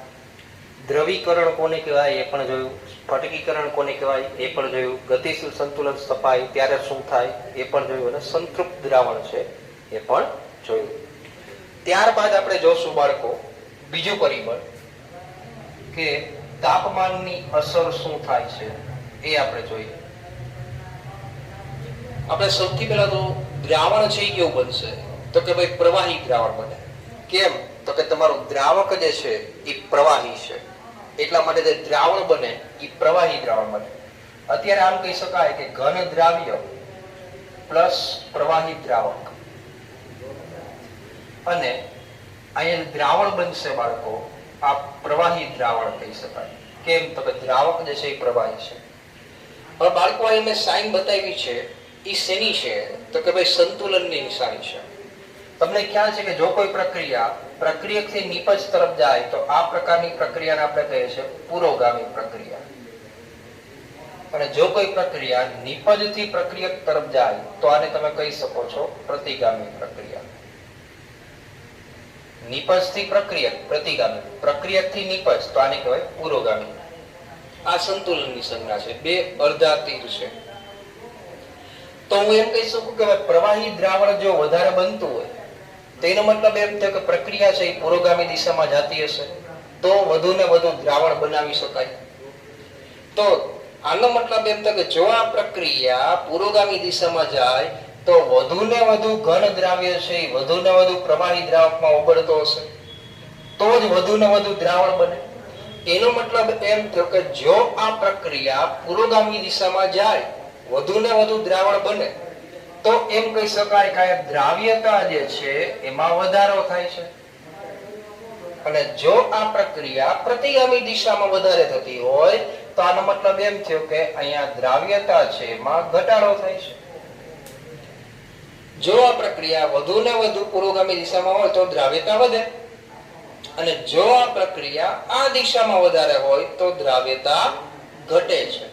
દ્રવીકરણ કોને કહેવાય એ પણ જોયું, સ્ફટિકીકરણ કોને કહેવાય એ પણ જોયું, ગતિશીલ સંતુલન સ્થપાય ત્યારે શું થાય એ પણ જોયું, અને સંતૃપ્ત દ્રાવણ છે એ પણ જોયું. ત્યારબાદ આપણે જોશું બાળકો બીજું પરિબળ કે તાપમાનની અસર શું થાય છે એ આપણે જોઈએ. આપણે સૌથી પહેલા તો દ્રાવણ છે એ કેવું બનશે? તો કે ભાઈ પ્રવાહી દ્રાવણ બને. કેમ? તો કે તમારું દ્રાવક જે છે એ પ્રવાહી છે, એટલા માટે જે દ્રાવણ બને એ પ્રવાહી દ્રાવણ બને. અત્યારે આમ કહી શકાય કે ઘન દ્રાવ્ય પ્લસ પ્રવાહી દ્રાવક, અને અહીંયા દ્રાવણ બનશે બાળકો આ પ્રવાહી દ્રાવણ કહી શકાય. કેમ? તો કે દ્રાવક જે છે એ પ્રવાહી છે. હવે બાળકો અહીં મેં સાઈન બતાવી છે એ શેની છે? તો કે ભાઈ સંતુલનની નિશાની છે. તમને ખ્યાલ છે કે જો કોઈ પ્રક્રિયા પ્રક્રિયકથી નિપજ તરફ જાય તો આ પ્રકારની પ્રક્રિયાને આપણે કહીએ છીએ પુરોગામી પ્રક્રિયા. અને જો કોઈ પ્રક્રિયા નિપજથી પ્રક્રિયક તરફ જાય તો આને તમે કહી શકો છો પ્રતિગામી પ્રક્રિયા. નિપજથી પ્રક્રિયક પ્રતિગામી, પ્રક્રિયકથી નિપજ તો આને કહેવાય પુરોગામી. આ સંતુલનની સંજ્ઞા છે. બે અર્ધા તીર છે. તો હું એમ કહી શકું કે પ્રવાહી દ્રાવણ જો વધારે બનતું હોય તેનો મતલબ એમ થયો કે પ્રક્રિયા છે એ પુરોગામી દિશામાં જતી હશે તો વધુ ને વધુ દ્રાવણ બનાવી શકાય. તો આનો મતલબ એમ થાય કે જો આ પ્રક્રિયા પુરોગામી દિશામાં જાય તો વધુ ને વધુ ઘન દ્રાવ્ય છે એ વધુ ને વધુ પ્રવાહી દ્રાવકમાં ઓગળતો હશે તો જ વધુ ને વધુ દ્રાવણ બને. એનો મતલબ એમ થયો કે જો આ પ્રક્રિયા પુરોગામી દિશામાં જાય વધુ ને વધુ દ્રાવણ બને તો એમ કહી શકાય કે દ્રાવ્યતા જે છે એમાં વધારો થાય છે. અને જો આ પ્રક્રિયા પ્રતિગામી દિશામાં વધારે થતી હોય તો આનો મતલબ એમ થયો કે અહીંયા દ્રાવ્યતા છે એમાં ઘટાડો થાય છે. જો આ પ્રક્રિયા વધુ ને વધુ પુરોગામી દિશામાં હોય તો દ્રાવ્યતા વધે અને જો આ પ્રક્રિયા આ દિશામાં વધારે હોય તો દ્રાવ્યતા ઘટે છે.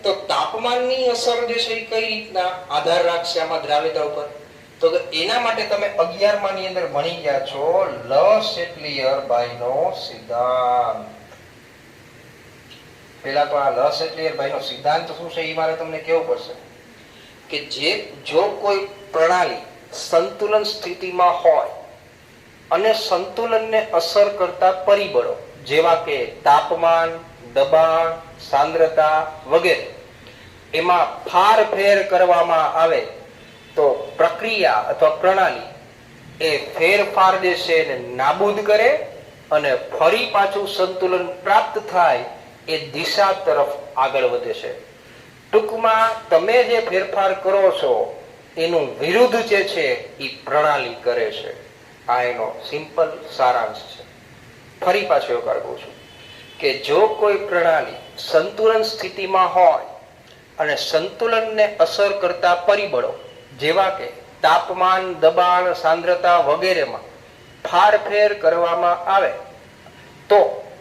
તો તાપમાનની અસર જે છે એ કઈ રીતના આધાર રાખશે આમાં દ્રાવ્યતા ઉપર? તો એના માટે તમે 11મા ની અંદર ભણી ગયા છો લ સેટલીયર-બાય નો સિદ્ધાંત. પહેલા તો આ લ સેટલીયર-બાય નો સિદ્ધાંત શું છે એ મારે તમને કહેવું પડશે કે જો કોઈ પ્રણાલી સંતુલન સ્થિતિમાં હોય અને સંતુલનને અસર કરતા પરિબળો જેવા કે તાપમાન, દબાણ, સાંદ્રતા વગેરે એમાં ફારફેર કરવામાં આવે તો પ્રક્રિયા અથવા પ્રણાલી એ ફેરફાર જે છે એને નાબૂદ કરે અને ફરી પાછું સંતુલન પ્રાપ્ત થાય એ દિશા તરફ આગળ વધે છે. ટૂંકમાં તમે જે ફેરફાર કરો છો એનું વિરુદ્ધ જે છે એ પ્રણાલી કરે છે. આ એનો સિમ્પલ સારાંશ છે. ફરી પાછો એવું કહું છું કે જો કોઈ પ્રણાલી સંતુલન સ્થિતિમાં હોય અને સંતુલનને અસર કરતા પરિબળો જેવા કે તાપમાન, દબાણ, સાંદ્રતા વગેરેમાં ફારફેર કરવામાં આવે તો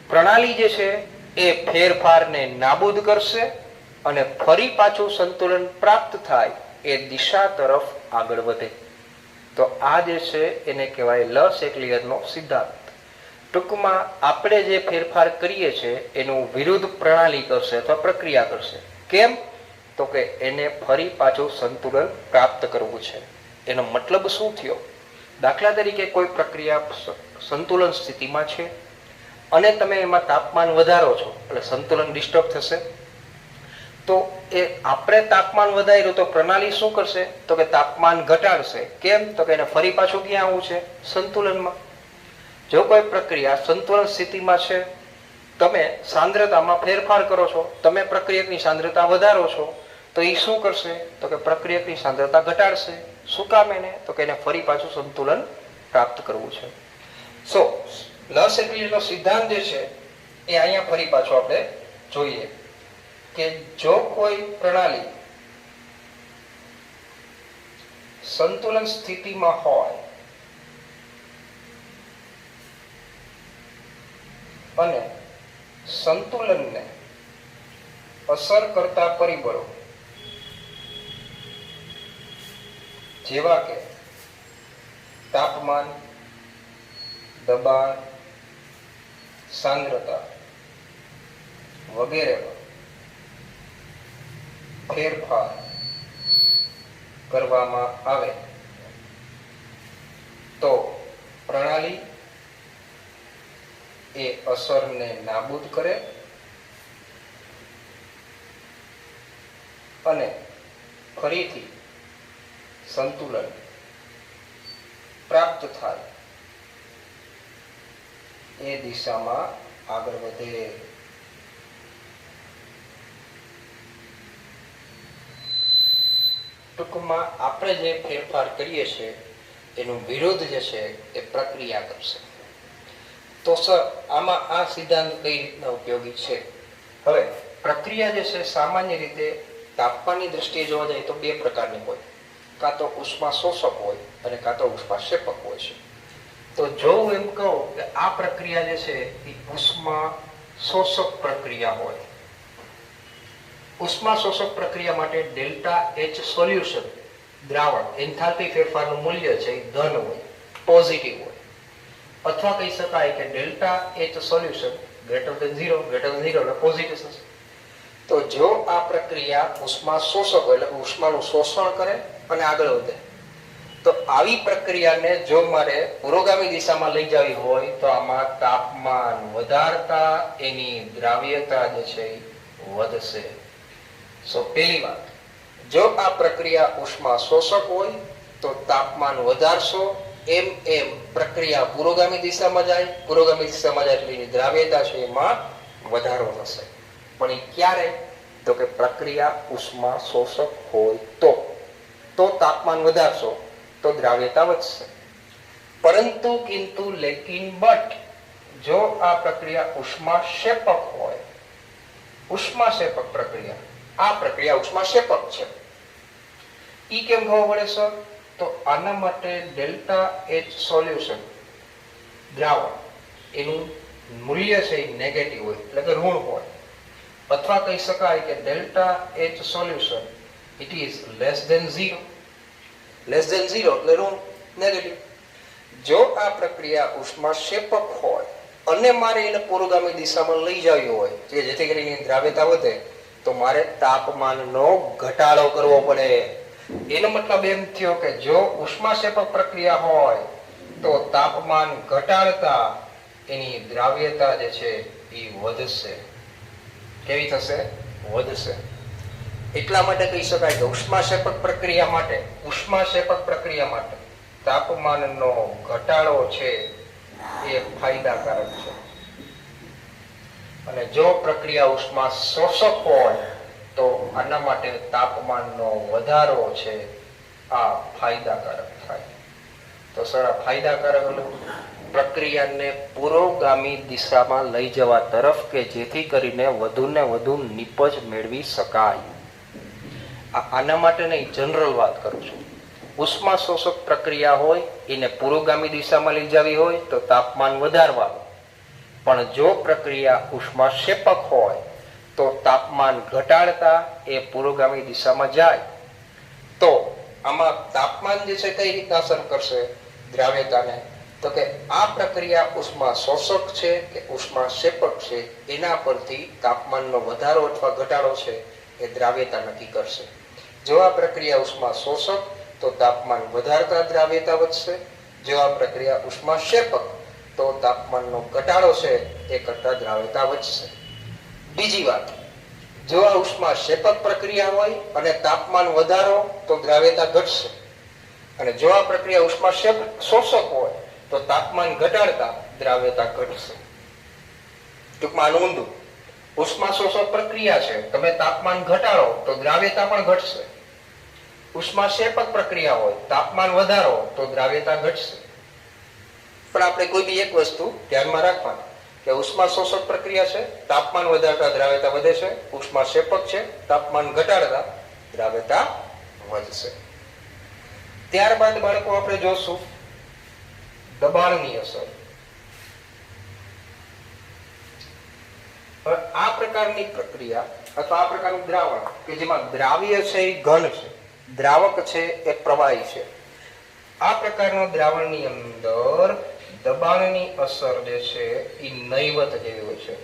પ્રણાલી જે છે એ ફેરફારને નાબૂદ કરશે અને ફરી પાછું સંતુલન પ્રાપ્ત થાય એ દિશા તરફ આગળ વધે. તો આ જે છે એને કહેવાય લ સેટલીયરનો સિદ્ધાંત. ટૂંકમાં આપણે જે ફેરફાર કરીએ છીએ એનું વિરુદ્ધ પ્રણાલી કરશે અથવા પ્રક્રિયા કરશે. કેમ? તો કે એને ફરી પાછું સંતુલન પ્રાપ્ત કરવું છે. એનો મતલબ શું થયો? દાખલા તરીકે કોઈ પ્રક્રિયા સંતુલન સ્થિતિમાં છે અને તમે એમાં તાપમાન વધારો છો એટલે સંતુલન ડિસ્ટર્બ થશે. તો એ આપણે તાપમાન વધાર્યું તો પ્રણાલી શું કરશે? તો કે તાપમાન ઘટાડશે. કેમ? તો કે એને ફરી પાછું ક્યાં આવવું છે? સંતુલનમાં. જો કોઈ પ્રક્રિયા સંતુલન સ્થિતિમાં છે, તમે સાંદ્રતામાં ફેરફાર કરો છો, તમે પ્રક્રિયકની સાંદ્રતા વધારો છો તો એ શું કરશે? તો કે પ્રક્રિયકની સાંદ્રતા ઘટાડશે. શું કામ એને? તો કે એને ફરી પાછું સંતુલન પ્રાપ્ત કરવું છે. સો લ સેટલીયરનો સિદ્ધાંત જે છે એ અહીંયા ફરી પાછો આપણે જોઈએ કે જો કોઈ પ્રણાલી સંતુલન સ્થિતિમાં હોય અને સંતુલનને અસર કરતા પરિબળો જેવા કે તાપમાન, દબાણ, સાંદ્રતા વગેરેમાં ફેરફાર કરવામાં આવે તો પ્રણાલી એ અસરને નાબૂદ કરે અને ફરીથી સંતુલન પ્રાપ્ત થાય એ દિશામાં આગળ વધે. ટૂંકમાં આપણે જે ફેરફાર કરીએ છીએ એનું વિરોધ જે છે એ પ્રક્રિયા કરશે. તો સર આમાં આ સિદ્ધાંત કઈ રીતના ઉપયોગી છે? હવે પ્રક્રિયા જે છે સામાન્ય રીતે તાપમાનની દ્રષ્ટિએ જોવા જાય તો બે પ્રકારની હોય. કાં તો ઉષ્મા શોષક હોય અને કાં તો ઉષ્મા શેપક હોય છે. તો જો હું એમ કહું કે આ પ્રક્રિયા જે છે એ ઉષ્મા શોષક પ્રક્રિયા હોય, ઉષ્મા શોષક પ્રક્રિયા માટે ડેલ્ટા એચ સોલ્યુશન દ્રાવણ એન્થાલ્પી ફેરફારનું મૂલ્ય છે એ ધન હોય, પોઝિટિવ હોય, અથવા કહી શકાય કે delta H solution greater than 0 એટલે પોઝિટિવ થશે. તો જો આ પ્રક્રિયા ઉષ્મા શોષક એટલે ઉષ્માનું શોષણ કરે અને આગળ વધે, તો આવી પ્રક્રિયાને જો મારે પુરોગામી દિશામાં લઈ જવી હોય તો આમાં તાપમાન વધારતા એની દ્રાવ્યતા જે છે એ વધશે. સો પહેલી વાત, જો આ પ્રક્રિયા ઉષ્મા શોષક હોય તો તાપમાન વધારશો એમ એમ પ્રક્રિયા પુરોગામી દિશામાં જાય, પુરોગામી દિશામાં જાય એટલે એની દ્રાવ્યતા છે એમાં વધારો થશે. પણ એ ક્યારે? તો કે પ્રક્રિયા ઉષ્મા શોષક હોય તો તાપમાન વધારશો તો દ્રાવ્યતા વધશે. પરંતુ કિંતુ લેકિન બટ જો આ પ્રક્રિયા ઉષ્મા શેપક હોય, ઉષ્મા શેપક પ્રક્રિયા, આ પ્રક્રિયા ઉષ્મા શેપક છે, ઈ કેમ ખબર પડે સર? તો આના માટે ડેલ્ટા એચ સોલ્યુશન દ્રાવણ એનું મૂલ્ય છે એ નેગેટિવ હોય એટલે કે ઋણ હોય, અથવા કહી શકાય કે delta H solution it is less than 0 એટલે ઋણ નેગેટિવ. જો આ પ્રક્રિયા ઉષ્મા શેપક હોય અને મારે એને પુરોગામી દિશામાં લઈ જવી હોય કે જેથી કરીને દ્રાવ્યતા વધે, તો મારે તાપમાનનો ઘટાડો કરવો પડે. એનો મતલબ એમ થયો કે જો ઉષ્મા શેપક પ્રક્રિયા હોય તો તાપમાન ઘટાડતા એની દ્રાવ્યતા જે છે એ વધશે. કેવી થશે? વધશે. એટલા માટે કહી શકાય કે ઉષ્મા શેપક પ્રક્રિયા માટે તાપમાનનો ઘટાડો છે એ ફાયદાકારક છે, અને જો પ્રક્રિયા ઉષ્મા શોષક હોય તો આના માટે તાપમાનનો વધારો છે આ ફાયદાકારક થાય. તો સર આ ફાયદાકારક પ્રક્રિયાને પુરોગામી દિશામાં લઈ જવા તરફ કે જેથી કરીને વધુને વધુ નિપજ મેળવી શકાય. આના માટે નહીં, જનરલ વાત કરું છું. ઉષ્મા શોષક પ્રક્રિયા હોય એને પુરોગામી દિશામાં લઈ જવી હોય તો તાપમાન વધારવાનું, પણ જો પ્રક્રિયા ઉષ્મા શેપક હોય તો તાપમાન ઘટાડતા એ પુરોગામી દિશામાં જાય. તો આમાં તાપમાન જે છે કઈ રીતના અસર કરશે દ્રાવ્યતાને? તો કે આ પ્રક્રિયા ઉષ્મા શોષક છે કે ઉષ્મા શેપક છે એના પરથી તાપમાનનો વધારો અથવા ઘટાડો છે એ દ્રાવ્યતા નક્કી કરશે. જો આ પ્રક્રિયા ઉષ્મા શોષક તો તાપમાન વધારતા દ્રાવ્યતા વધશે. જો આ પ્રક્રિયા ઉષ્મા શેપક તો તાપમાનનો ઘટાડો છે એ કરતા દ્રાવ્યતા વધશે. બીજી વાત, જો આ ઉષ્મા શેપક પ્રક્રિયા હોય અને તાપમાન વધારો તો દ્રાવ્યતા ઘટશે, અને જો આ પ્રક્રિયા ઉષ્મા શોષક હોય તો તાપમાન ઘટાડતા દ્રાવ્યતા ઘટશે. ટૂંકમાં આનું ઊંધું, ઉષ્મા શોષક પ્રક્રિયા છે, તમે તાપમાન ઘટાડો તો દ્રાવ્યતા પણ ઘટશે. ઉષ્મા શેપક પ્રક્રિયા હોય, તાપમાન વધારો તો દ્રાવ્યતા ઘટશે. પણ આપણે કોઈ બી એક વસ્તુ ધ્યાનમાં રાખવાની કે ઉષ્મા શોષક પ્રક્રિયા છે, તાપમાન વધારતા દ્રાવ્યતા વધે છે. ઉષ્મા શેપક છે, તાપમાન ઘટાડતા દ્રાવ્યતા વધશે. ત્યારબાદ બાળકો આપણે જોશું દબાણની અસર. આ પ્રકારની પ્રક્રિયા અથવા આ પ્રકારનું દ્રાવણ કે જેમાં દ્રાવ્ય છે એ ઘન છે, દ્રાવક છે એ પ્રવાહી છે, આ પ્રકારના દ્રાવણની અંદર દબાણની અસર જે છે એ નહિવત જેવી હોય છે.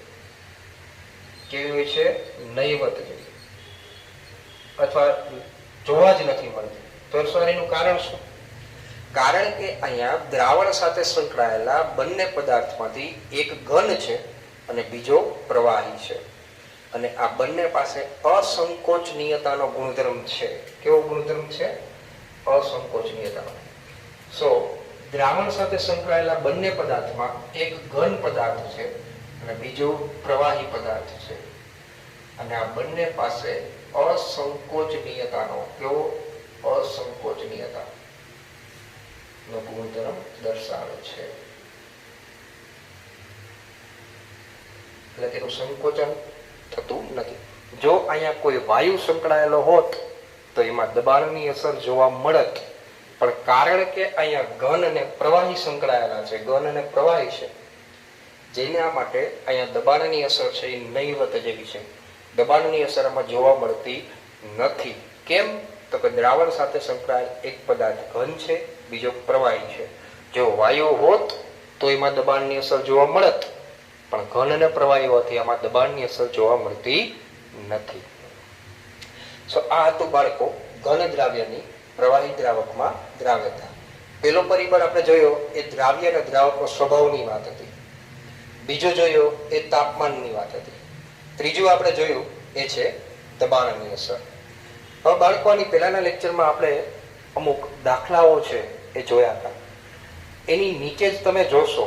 કેવી હોય છે? નહિવત જેવી, અથવા જોવા જ નથી મળતી. તો સર એનું કારણ શું? કારણ કે અહીંયા દ્રાવણ સાથે સંકળાયેલા બંને પદાર્થમાંથી એક ઘન છે અને બીજો પ્રવાહી છે, અને આ બંને પાસે અસંકોચનીયતાનો ગુણધર્મ છે. કેવો ગુણધર્મ છે? અસંકોચનીયતાનો. સો દ્રાવણ સાથે સંકળાયેલા બંને પદાર્થમાં એક ઘન પદાર્થ છે અને બીજો પ્રવાહી પદાર્થ છે, અને આ બંને પાસે અસંકોચનીયતાનો, કેવો? અસંકોચનીયતા નો ગુણધર્મ દર્શાવે છે. એટલે તેનું સંકોચન થતું નથી. જો અહીંયા કોઈ વાયુ સંકળાયેલો હોત તો એમાં દબાણની અસર જોવા મળત, પણ કારણ કે અહીંયા ઘન અને પ્રવાહી સંકળાયેલા છે, ઘન અને પ્રવાહી છે, જેના માટે અહીંયા દબાણની અસર છે એ નહીવત જેવી છે. દબાણની અસર આમાં જોવા મળતી નથી. કેમ? તો કે દ્રાવણ સાથે સંકળાયેલ એક પદાર્થ ઘન છે, બીજો પ્રવાહી છે. જો વાયુ હોત તો એમાં દબાણની અસર જોવા મળત, પણ ઘન અને પ્રવાહી હોવાથી આમાં દબાણની અસર જોવા મળતી નથી. આ હતું બાળકો ઘન દ્રાવ્યની પ્રવાહી દ્રાવકમાં દ્રાવ્યતા. પેલો પરિબળ આપણે જોયો એ દ્રાવ્ય અને દ્રાવકનો સ્વભાવની વાત હતી. બીજો જોયો એ તાપમાનની વાત હતી. ત્રીજું આપણે જોયું એ છે દબાણની અસર. હવે બાળકો આની પહેલાના લેક્ચરમાં આપણે અમુક દાખલાઓ છે એ જોયા હતા. એની નીચે જ તમે જોશો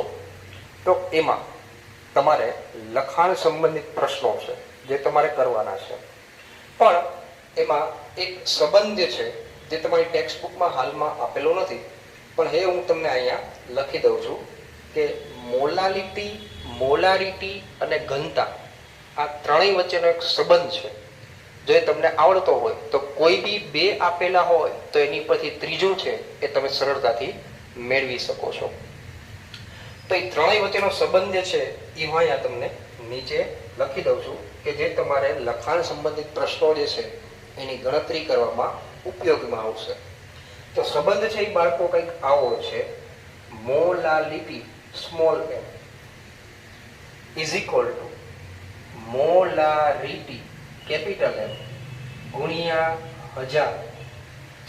તો એમાં તમારે લખાણ સંબંધિત પ્રશ્નો છે જે તમારે કરવાના છે. પણ એમાં એક સંબંધ છે જે તમારી ટેક્સ્ટબુકમાં હાલમાં આપેલો નથી, પણ એ હું તમને અહીંયા લખી દઉં છું કે મોલાલિટી, મોલારિટી અને ઘનતા આ ત્રણેય વચ્ચેનો એક સંબંધ છે. જો એ તમને આવડતો હોય તો કોઈ બી બે આપેલા હોય તો એની પરથી ત્રીજું છે એ તમે સરળતાથી મેળવી શકો છો. તો એ ત્રણેય વચ્ચેનો સંબંધ જે છે એ હું અહીંયા તમને નીચે લખી દઉં છું કે જે તમારે લખાણ સંબંધિત પ્રશ્નો જે છે એની ગણતરી કરવામાં ઉપયોગમાં આવશે. તો સંબંધ છે એ બાળકો કંઈક આવો છે. Molality small m is equal to molarity capital M ગુણ્યા 1000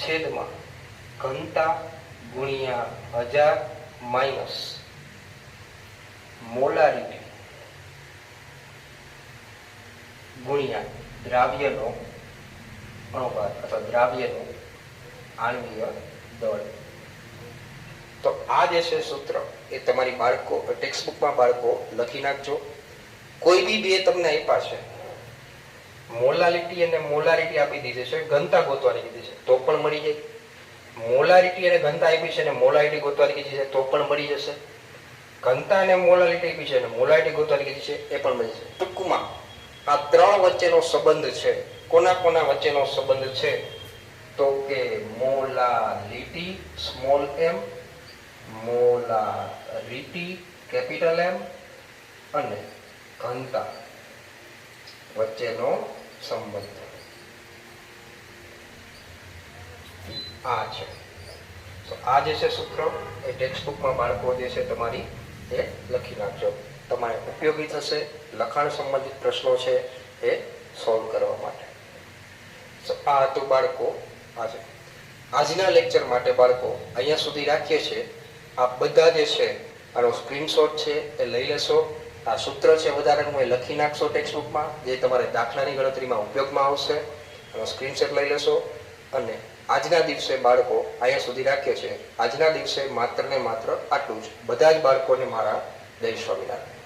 છેદમાં ઘનતા ગુણ્યા 1000 માઇનસ મોલારિટી ગુણ્યા દ્રાવ્યનો અણુભાર અથવા દ્રાવ્યનો આણ્વીય દળ. તો આ જે છે સૂત્ર એ તમારી બાળકો ટેક્સ્ટબુકમાં બાળકો લખી નાખજો. કોઈ બી બે તમને આપ્યા છે, મોલાલિટી અને મોલારિટી આપી દીધી છે, ઘનતા ગોતવાની કીધી છે તો પણ મળી જાય. મોલારિટી અને ઘનતા આપી છે અને મોલારિટી ગોતવાની કીધી છે તો પણ મળી જશે. ઘનતા અને મોલારિટી આપી છે અને મોલારિટી ગોતવાની કીધી છે એ પણ મળી જશે. ટૂંકમાં આ ત્રણ વચ્ચેનો સંબંધ છે. કોના કોના વચ્ચેનો સંબંધ છે? તો કે molality small m, molarity capital M અને ઘનતા વચ્ચેનો સંબંધ આ છે. તો આ જે છે સૂત્ર એ ટેક્સ્ટબુકમાં બાળકો જે છે તમારી એ લખી નાખજો. તમારે ઉપયોગી થશે લખાણ સંબંધિત પ્રશ્નો છે એ સોલ્વ કરવા માટે. આ હતું બાળકો આજના લેક્ચર માટે બાળકો અહીંયા સુધી રાખીએ છીએ. આ બધા જે છે આનો સ્ક્રીનશોટ છે એ લઈ લેશો. આ સૂત્ર છે વધારાનું એ લખી નાખશો ટેક્સ્ટબુકમાં, જે તમારે દાખલાની ગણતરીમાં ઉપયોગમાં આવશે. એનો સ્ક્રીનશોટ લઈ લેશો. અને આજના દિવસે બાળકો અહીંયા સુધી રાખીએ છીએ. આજના દિવસે માત્ર ને માત્ર આટલું જ. બધા જ બાળકોને મારા જય સ્વામિનારાયણ.